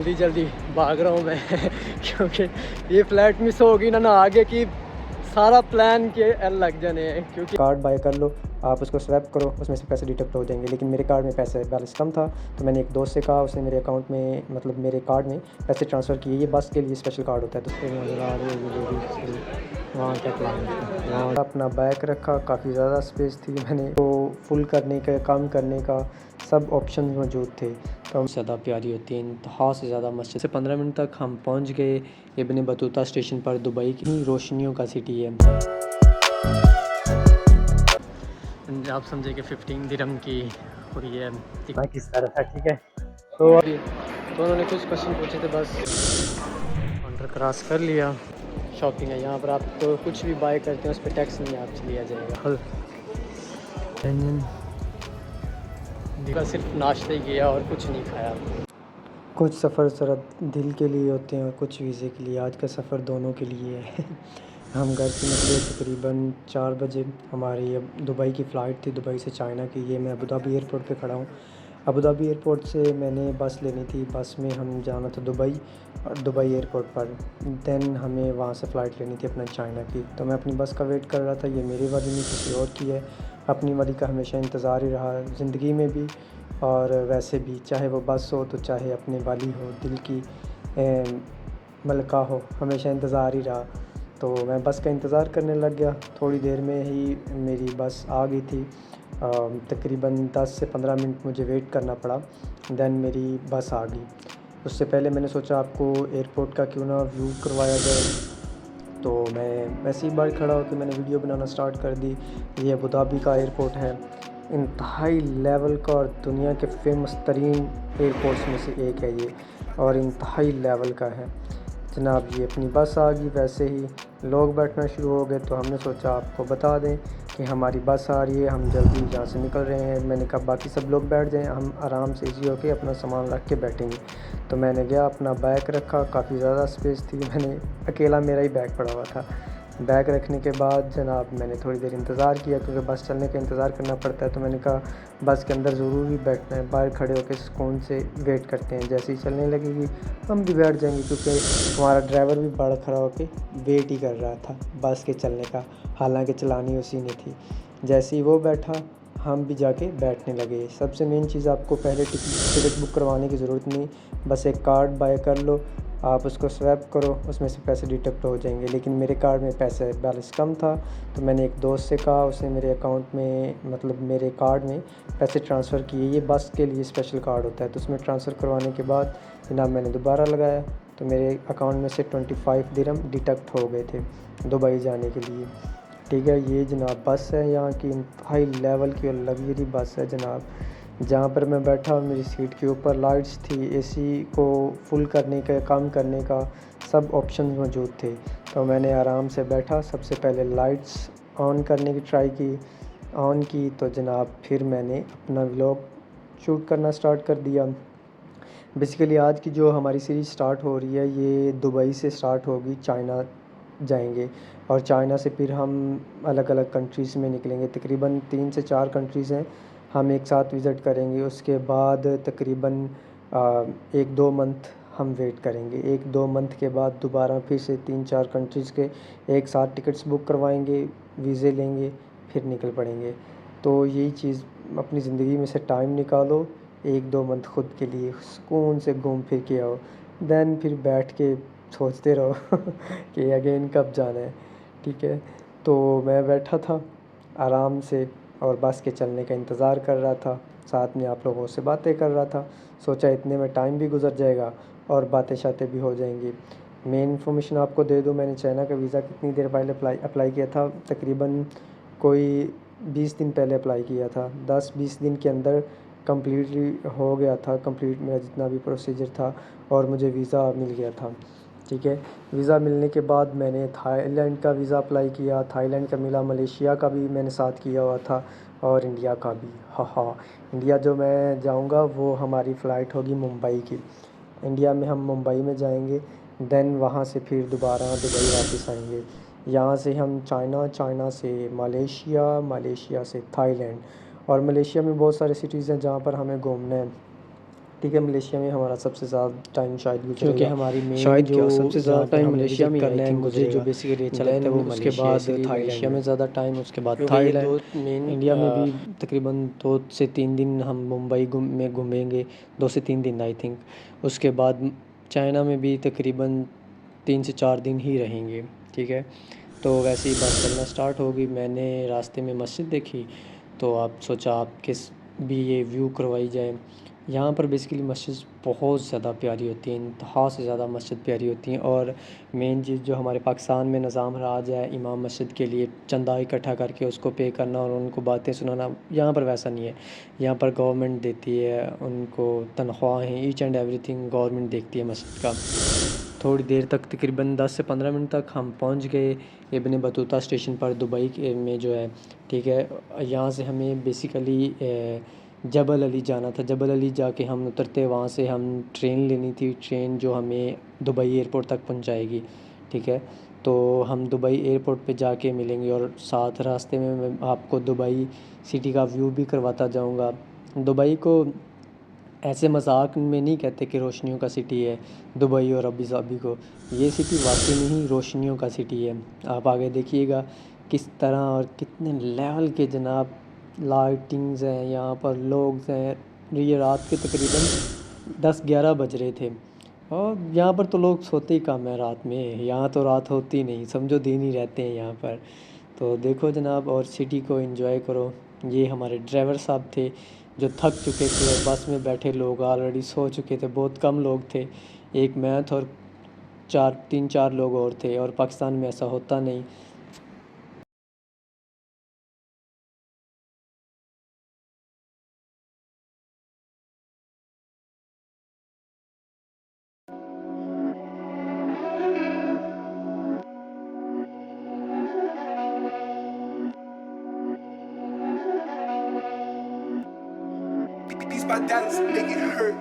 जल्दी जल्दी भाग रहा हूँ मैं क्योंकि ये फ़्लाइट मिस होगी ना आगे की सारा प्लान के एल लग जाने हैं। क्योंकि कार्ड बाय कर लो, आप उसको स्वैप करो, उसमें से पैसे डिडक्ट हो जाएंगे। लेकिन मेरे कार्ड में पैसे बैलेंस कम था, तो मैंने एक दोस्त से कहा, उसने मेरे अकाउंट में मतलब मेरे कार्ड में पैसे ट्रांसफ़र किए। ये बस के लिए स्पेशल कार्ड होता है। तो फिर नज़र आ रही है वहाँ तक वहाँ अपना बैग रखा, काफ़ी ज़्यादा स्पेस थी। मैंने तो फुल करने का, कम करने का सब ऑप्शन मौजूद थे। तो ज़्यादा प्यारी होती है, इंतहा से ज़्यादा मस्जिद से 15 मिनट तक हम पहुँच गए इब्न बतूता स्टेशन पर। दुबई की रोशनियों का सिटी है। आप समझे कि 15 दिरहम की हुई है किस तरह था, ठीक है। तो अभी तो उन्होंने कुछ क्वेश्चन पूछे थे, बस काउंटर क्रॉस कर लिया। शॉपिंग है यहाँ पर, आप तो कुछ भी बाय करते हैं उस पर टैक्स नहीं आप लिया जाएगा। सिर्फ नाश्ते ही किया और कुछ नहीं खाया। कुछ सफ़र ज़रा दिल के लिए होते हैं और कुछ वीज़े के लिए। आज का सफ़र दोनों के लिए है हम घर से निकले तकरीबन 4 बजे। हमारी अब दुबई की फ़्लाइट थी, दुबई से चाइना की। ये मैं अबू धाबी एयरपोर्ट पे खड़ा हूँ। अबू धाबी एयरपोर्ट से मैंने बस लेनी थी, बस में हम जाना था दुबई और दुबई एयरपोर्ट पर। दैन हमें वहाँ से फ़्लाइट लेनी थी अपना चाइना की। तो मैं अपनी बस का वेट कर रहा था। ये मेरी वाली नहीं, किसी और की है। अपनी वाली का हमेशा इंतज़ार ही रहा ज़िंदगी में भी और वैसे भी, चाहे वो बस हो तो चाहे अपनी वाली हो, दिल की मलका हो, हमेशा इंतज़ार ही रहा। तो मैं बस का इंतज़ार करने लग गया। थोड़ी देर में ही मेरी बस आ गई थी। तकरीबन 10 से 15 मिनट मुझे वेट करना पड़ा। दैन मेरी बस आ गई। उससे पहले मैंने सोचा आपको एयरपोर्ट का क्यों ना व्यू करवाया जाए। तो मैं वैसे ही बाहर खड़ा होकर मैंने वीडियो बनाना स्टार्ट कर दी। ये अबू धाबी का एयरपोर्ट है, इंतहाई लेवल का और दुनिया के फेमस तरीन एयरपोर्ट्स में से एक है ये, और इंतहाई लेवल का है जनाब। ये अपनी बस आ गई, वैसे ही लोग बैठना शुरू हो गए। तो हमने सोचा आपको बता दें कि हमारी बस आ रही है, हम जल्दी यहाँ से निकल रहे हैं। मैंने कहा बाकी सब लोग बैठ जाएं, हम आराम से इजी होके अपना सामान रख के बैठेंगे। तो मैंने गया, अपना बैग रखा, काफ़ी ज़्यादा स्पेस थी। मैंने अकेला मेरा ही बैग पड़ा हुआ था। बैग रखने के बाद जनाब मैंने थोड़ी देर इंतज़ार किया, क्योंकि बस चलने का इंतज़ार करना पड़ता है। तो मैंने कहा बस के अंदर ज़रूर ही बैठना है, बाहर खड़े होकर सुकून से वेट करते हैं, जैसे ही चलने लगेगी हम भी बैठ जाएंगे। क्योंकि हमारा ड्राइवर भी बाहर खड़ा होकर वेट ही कर रहा था बस के चलने का, हालांकि चलानी उसी ने थी। जैसे ही वो बैठा हम भी जाके बैठने लगे। सबसे मेन चीज़, आपको पहले टिकट बुक करवाने की ज़रूरत नहीं, बस एक कार्ड बाय कर लो, आप उसको स्वैप करो, उसमें से पैसे डिडक्ट हो जाएंगे। लेकिन मेरे कार्ड में पैसे बैलेंस कम था, तो मैंने एक दोस्त से कहा, उसने मेरे अकाउंट में मतलब मेरे कार्ड में पैसे ट्रांसफ़र किए। ये बस के लिए स्पेशल कार्ड होता है। तो उसमें ट्रांसफ़र करवाने के बाद जनाब मैंने दोबारा लगाया, तो मेरे अकाउंट में से 25 दिरहम डिडक्ट हो गए थे दुबई जाने के लिए, ठीक है। ये जनाब बस है, यहाँ की इंतहाई लेवल की और लग्जरी बस है जनाब। जहाँ पर मैं बैठा, मेरी सीट के ऊपर लाइट्स थी, एसी को फुल करने का, कम करने का सब ऑप्शन मौजूद थे। तो मैंने आराम से बैठा। सबसे पहले लाइट्स ऑन करने की ट्राई की, ऑन की तो जनाब फिर मैंने अपना व्लॉग शूट करना स्टार्ट कर दिया। बेसिकली आज की जो हमारी सीरीज़ स्टार्ट हो रही है, ये दुबई से स्टार्ट होगी, चाइना जाएंगे और चाइना से फिर हम अलग अलग कंट्रीज़ में निकलेंगे। तकरीबन 3 से 4 कंट्रीज़ हैं, हम एक साथ विज़िट करेंगे। उसके बाद तकरीबन 1-2 मंथ हम वेट करेंगे। 1-2 मंथ के बाद दोबारा फिर से 3-4 कंट्रीज़ के एक साथ टिकट्स बुक करवाएंगे, वीज़े लेंगे, फिर निकल पड़ेंगे। तो यही चीज़, अपनी ज़िंदगी में से टाइम निकालो 1-2 मंथ ख़ुद के लिए, सुकून से घूम फिर के आओ। दैन फिर बैठ के सोचते रहो कि अगेन कब जाना है, ठीक है। तो मैं बैठा था आराम से और बस के चलने का इंतज़ार कर रहा था, साथ में आप लोगों से बातें कर रहा था। सोचा इतने में टाइम भी गुजर जाएगा और बातें शातें भी हो जाएंगी। मेन इन्फॉर्मेशन आपको दे दूँ, मैंने चाइना का वीज़ा कितनी देर पहले अप्लाई किया था, तकरीबन कोई 20 दिन पहले अप्लाई किया था। 10-20 दिन के अंदर कम्प्लीटली हो गया था, कंप्लीट मेरा जितना भी प्रोसीजर था और मुझे वीज़ा मिल गया था, ठीक है। वीज़ा मिलने के बाद मैंने थाईलैंड का वीज़ा अप्लाई किया, थाईलैंड का मिला, मलेशिया का भी मैंने साथ किया हुआ था और इंडिया का भी। हाँ, इंडिया जो मैं जाऊंगा वो हमारी फ़्लाइट होगी मुंबई की। इंडिया में हम मुंबई में जाएंगे, दैन वहाँ से फिर दोबारा दुबई वापस आएंगे। यहाँ से हम चाइना, चाइना से मलेशिया, मलेशिया से थाईलैंड, और मलेशिया में बहुत सारे सिटीज़ हैं जहाँ पर हमें घूमना है। ठीक है। मलेशिया में हमारा सबसे ज़्यादा टाइम शायद गुजरेगा, क्योंकि हमारी मेन शायद जो क्या सबसे ज़्यादा टाइम मलेशिया में करना है मुझे जो बेसिकली अच्छा लगता है वो उसके मलेशिया, बाद इसलिए थाईलैंड मलेशिया में ज़्यादा टाइम, उसके बाद क्योंकि ये थाईलैंड। दो मेन इंडिया में भी तकरीबन 2 से 3 दिन हम मुंबई में घूमेंगे, 2 से 3 दिन आई थिंक। उसके बाद चाइना में भी तकरीबन 3 से 4 दिन ही रहेंगे, ठीक है। तो वैसे ही बात चलना स्टार्ट होगी। मैंने रास्ते में मस्जिद देखी तो आप सोचा आपके भी ये व्यू करवाई जाए। यहाँ पर बेसिकली मस्जिद बहुत ज़्यादा प्यारी होती है, इंतहा से ज़्यादा मस्जिद प्यारी होती हैं। और मेन चीज़ जो हमारे पाकिस्तान में निज़ाम राज है इमाम मस्जिद के लिए चंदा इकट्ठा करके उसको पे करना और उनको बातें सुनाना, यहाँ पर वैसा नहीं है। यहाँ पर गवर्नमेंट देती है उनको तनख्वाहें, ईच एंड एवरीथिंग गवर्नमेंट देखती है मस्जिद का। थोड़ी देर तक तकरीबन 10 से 15 मिनट तक हम पहुँच गए इब्न बतूता स्टेशन पर, दुबई के में जो है, ठीक है। यहाँ से हमें बेसिकली जबल अली जाना था। जबल अली जाके हम उतरते, वहाँ से हम ट्रेन लेनी थी, ट्रेन जो हमें दुबई एयरपोर्ट तक पहुँचाएगी, ठीक है। तो हम दुबई एयरपोर्ट पे जाके मिलेंगे और साथ रास्ते में मैं आपको दुबई सिटी का व्यू भी करवाता जाऊँगा। दुबई को ऐसे मजाक में नहीं कहते कि रोशनियों का सिटी है दुबई और अबू धाबी को, ये सिटी वाकई में ही रोशनियों का सिटी है। आप आगे देखिएगा किस तरह और कितने लेवल के जनाब लाइटिंग्स हैं यहाँ पर, लोग हैं। ये रात के तकरीबन 10-11 बज रहे थे और यहाँ पर तो लोग सोते ही कम है रात में, यहाँ तो रात होती नहीं, समझो दिन ही रहते हैं यहाँ पर। तो देखो जनाब और सिटी को एंजॉय करो। ये हमारे ड्राइवर साहब थे जो थक चुके थे और बस में बैठे लोग ऑलरेडी सो चुके थे, बहुत कम लोग थे, एक मैं था और 3-4 लोग और थे, और पाकिस्तान में ऐसा होता नहीं। These my dollars make it hurt.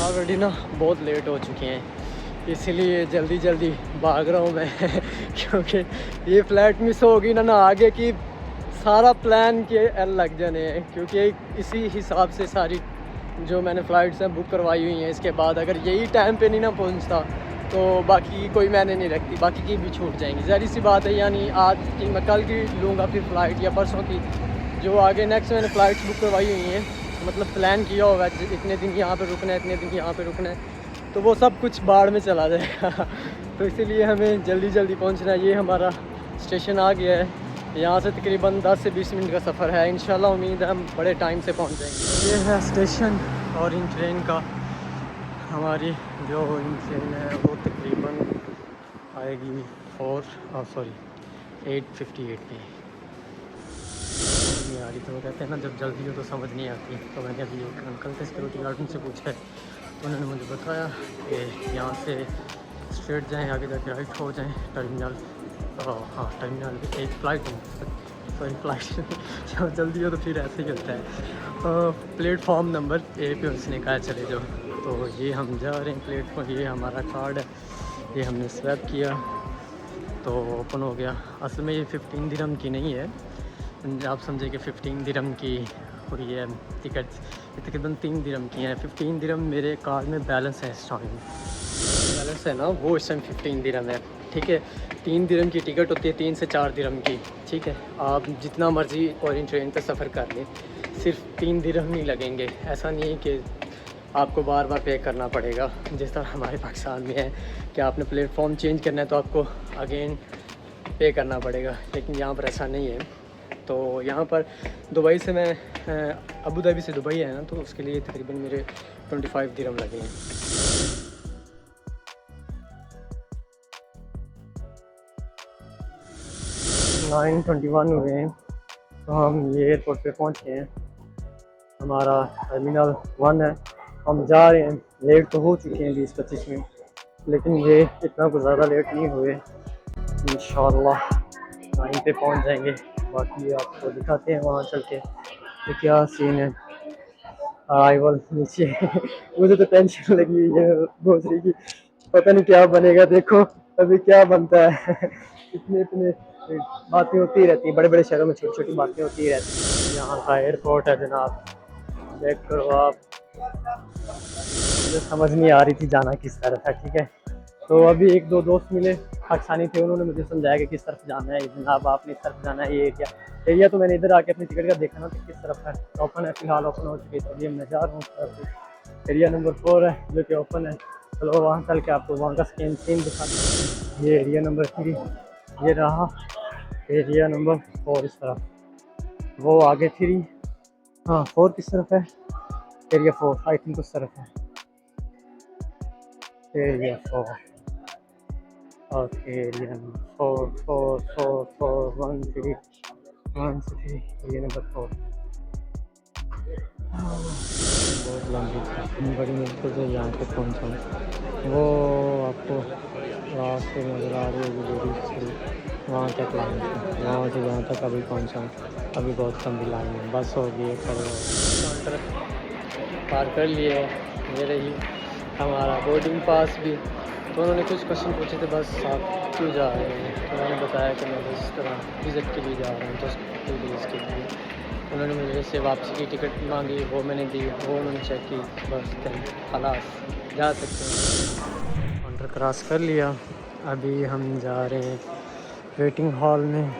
Already ना बहुत लेट हो चुके हैं, इसीलिए जल्दी जल्दी भाग रहा हूँ मैं क्योंकि ये फ़्लाइट मिस होगी ना आगे की सारा प्लान के लग जाने हैं। क्योंकि इसी हिसाब से सारी जो मैंने फ़्लाइट्स हैं बुक करवाई हुई हैं। इसके बाद अगर यही टाइम पे नहीं ना पहुँचता तो बाकी की कोई मैंने नहीं रखती, बाकी की भी छूट जाएंगी। ज़ाहिर सी बात है, यानी आज की मैं कल की लूँगा फिर फ़्लाइट या परसों की, जो आगे नेक्स्ट मैंने फ़्लाइट्स बुक करवाई हुई हैं, मतलब प्लान किया होगा इतने दिन यहाँ पे रुकना है, इतने दिन यहाँ पे रुकना है, तो वो सब कुछ बाढ़ में चला जाएगा तो इसीलिए हमें जल्दी जल्दी पहुँचना है। ये हमारा स्टेशन आ गया है, यहाँ से तकरीबन 10 से 20 मिनट का सफ़र है। इंशाल्लाह उम्मीद है हम बड़े टाइम से पहुँच जाएंगे। ये है स्टेशन और इन ट्रेन का, हमारी जो इन ट्रेन है वो तकरीबन आएगी 8:58 पे नहीं आ रही। तो वो कहते हैं ना जब जल्दी हो तो समझ नहीं आती। तो मैंने अभी एक अंकल थे सिक्योरिटी गार्ड से पूछा है, तो उन्होंने मुझे बताया कि यहाँ से स्ट्रेट जाएं, आगे जाके राइट हो जाएं टर्मिनल। हाँ टर्मिनल एक फ़्लाइट सॉरी फ्लाइट जब जल्दी हो तो फिर ऐसे ही होता है। प्लेटफॉर्म नंबर ए पे उसने कहा चले जाओ। तो ये हम जा रहे हैं प्लेटफॉर्म, ये हमारा कार्ड है, ये हमने स्वैप किया तो ओपन हो गया। असल में ये 15 दिरहम की नहीं है, आप समझे कि 15 दिरहम की हुई है टिकट, तकरीबन 3 दिरहम की हैं। 15 दिरहम मेरे कार्ड में बैलेंस है, इस टाइम बैलेंस है ना वो इस टाइम 15 दिरहम है, ठीक है। 3 दिरहम की टिकट होती है, 3 से 4 दिरहम की, ठीक है। आप जितना मर्ज़ी और ट्रेन पर सफ़र कर लें, सिर्फ 3 दिरहम ही लगेंगे। ऐसा नहीं है कि आपको बार बार पे करना पड़ेगा जिस तरह हमारे पाकिस्तान में है कि आपने प्लेटफॉर्म चेंज करना है तो आपको अगेन पे करना पड़ेगा, लेकिन यहाँ पर ऐसा नहीं है। तो यहाँ पर दुबई से मैं अबू धाबी से दुबई है ना, तो उसके लिए तकरीबन मेरे 25 दिरहम लगे हैं। 9:21 हुए हैं, तो हम ये एयरपोर्ट पे पहुँचे हैं। हमारा टर्मिनल 1 है, हम जा रहे हैं। लेट तो हो चुके हैं 20-25 मिनट, लेकिन ये इतना कुछ ज़्यादा लेट नहीं हुए। इंशाल्लाह टाइम पे पहुँच जाएंगे। बाकी आपको दिखाते हैं वहाँ चल के तो क्या सीन है। अराइवल नीचे मुझे तो टेंशन लगी हुई है दूसरी की, पता नहीं क्या बनेगा। देखो अभी क्या बनता है इतने बातें होती रहती हैं, बड़े बड़े शहरों में छोटी छोटी बातें होती रहती हैं। यहाँ का एयरपोर्ट है जनाब, चेक करो आप। मुझे समझ नहीं आ रही थी जाना किस तरफ है, ठीक है। तो अभी एक दो दोस्त मिले पाकिस्तानी थे, उन्होंने मुझे समझाया कि किस तरफ जाना है जनाब, आपने इस तरफ जाना है। ये एरिया तो मैंने इधर आके अपनी टिकट का देखा ना तो किस तरफ है, ओपन है, फिलहाल ओपन हो चुकी है। तो अभी मैं जा रहा हूँ उस तरफ। एरिया नंबर 4 है जो कि ओपन है। चलो वहाँ चल के आपको वहाँ का सीन दिखाते हैं। ये एरिया नंबर 3, ये रहा एरिया नंबर 4 इस तरफ, वो आगे 3, हाँ 4 किस तरफ है, एरिया 4 आई थिंक उस तरफ है, area 4। Okay area number 4 1 3 area number 4। बहुत लंबी बड़ी मुश्किल से यहाँ पे पहुँचा हूँ। वो आपको रास्ते नज़र आ रही होगी, वहाँ तक लाइन थी, वहाँ से यहाँ तक अभी पहुँचा हूँ। अभी बहुत लंबी लाइन है, बस होगी एक काउंटर पार कर लिए। ये रही हमारा बोर्डिंग पास भी। तो उन्होंने कुछ क्वेश्चन पूछे थे, बस आप क्यों जा रहे हैं, तो मैंने बताया कि मैं इस तरह विज़िट के लिए जा रहा हूँ, जस्ट 2 डेज़ के लिए। उन्होंने मुझे से वापसी की टिकट मांगी, वो मैंने दी, वो उन्होंने चेक की, बस खलास जा सकते हैं। काउंटर क्रॉस कर लिया। अभी हम जा रहे हैं वेटिंग हॉल में।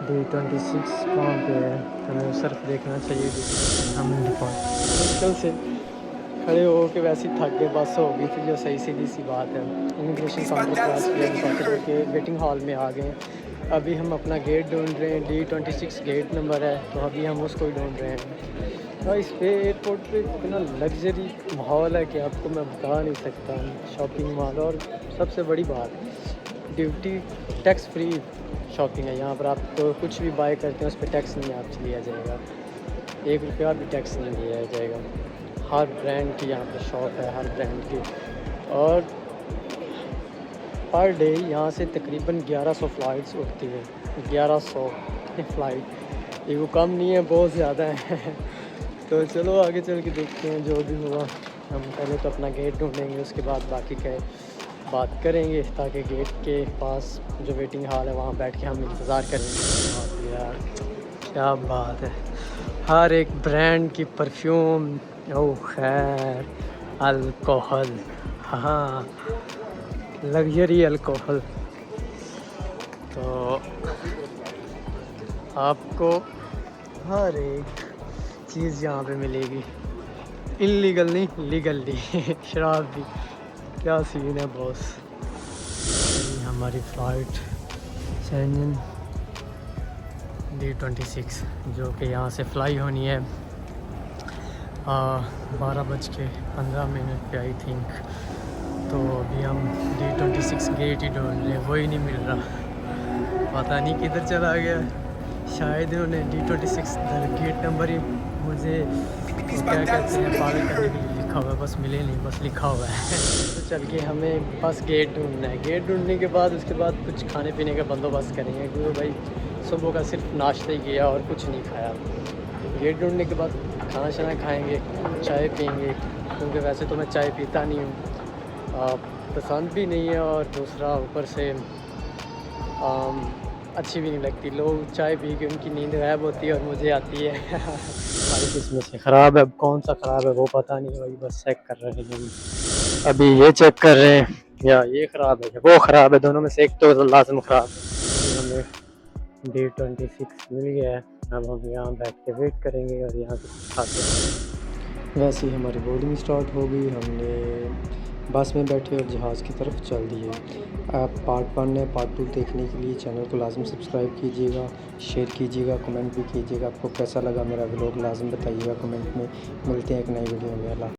D26 कहाँ पे है, हमें सिर्फ देखना चाहिए। हम मुश्किल से खड़े हो के वैसे ही थक गए, बस हो गई थी जो सही सीधी सी बात है। इमिग्रेशन काउंटर क्रॉस किया, डिपार्चर के वेटिंग हॉल में आ गए। अभी हम अपना गेट ढूंढ रहे हैं, D26 गेट नंबर है, तो अभी हम उसको ही ढूंढ रहे हैं। तो इस पे एयरपोर्ट पे इतना लग्जरी माहौल है कि आपको मैं बता नहीं सकता। शॉपिंग मॉल, और सबसे बड़ी बात ड्यूटी टैक्स फ्री शॉपिंग है यहाँ पर। आप तो कुछ भी बाय करते हैं उस पर टैक्स नहीं आपसे लिया जाएगा, 1 रुपया भी टैक्स नहीं लिया जाएगा। हर ब्रांड की यहाँ पे शॉप है, हर ब्रांड की। और पर डे यहाँ से तकरीबन 1100 फ़्लाइट्स उठती है। 1100 फ़्लाइट, ये वो कम नहीं है, बहुत ज़्यादा है। तो चलो आगे चल के देखते हैं जो भी हुआ। हम पहले तो अपना गेट ढूंढेंगे, उसके बाद बाकी का बात करेंगे, ताकि गेट के पास जो वेटिंग हॉल है वहाँ बैठ के हम इंतज़ार करेंगे। यार क्या बात है, हर एक ब्रांड की परफ्यूम, ओह खैर अल्कोहल, हाँ लग्जरी अल्कोहल। तो आपको हर एक चीज़ यहाँ पे मिलेगी, इल्लीगल नहीं लीगली शराब भी। क्या सीन है बॉस। हमारी फ़्लाइट शेंजन D26 जो कि यहाँ से फ़्लाई होनी है 12:15 पे आई थिंक। तो अभी हम D26 गेट ही ढूंढ रहे हैं, वही नहीं मिल रहा, पता नहीं किधर चला गया। शायद उन्होंने D26 गेट नंबर ही मुझे क्या कहते हैं पागल करने के लिए लिखा हुआ है, बस मिले नहीं, बस लिखा हुआ है। तो चल के हमें बस गेट ढूंढना है। गेट ढूंढने के बाद उसके बाद कुछ खाने पीने का बंदोबस्त करेंगे, क्योंकि भाई सुबह का सिर्फ नाश्ता ही किया और कुछ नहीं खाया। गेट ढूंढने के बाद खाना शाना खाएंगे, चाय पियेंगे, क्योंकि वैसे तो मैं चाय पीता नहीं हूँ, पसंद भी नहीं है, और दूसरा ऊपर से अच्छी भी नहीं लगती। लोग चाय पी के उनकी नींद गायब होती है और मुझे आती है। हमारी किस्मत से ख़राब है, अब कौन सा ख़राब है वो पता नहीं, वही बस चेक कर रहे हैं। अभी ये चेक कर रहे हैं या ये ख़राब है या वो ख़राब है, दोनों में से एक तो लाज़िम ख़राब है। हमें D26 मिल गया है, अब हम यहाँ बैठ के वेट करेंगे और यहाँ से खाते। वैसे ही हमारी बोर्डिंग स्टार्ट हो गई, हमने बस में बैठे और जहाज़ की तरफ चल दिए। आप पार्ट 1 है, पार्ट 2 देखने के लिए चैनल को लाज़िम सब्सक्राइब कीजिएगा, शेयर कीजिएगा, कमेंट भी कीजिएगा। आपको कैसा लगा मेरा व्लॉग लाज़िम बताइएगा कमेंट में। मिलते हैं एक नई वीडियो में। अल्लाह।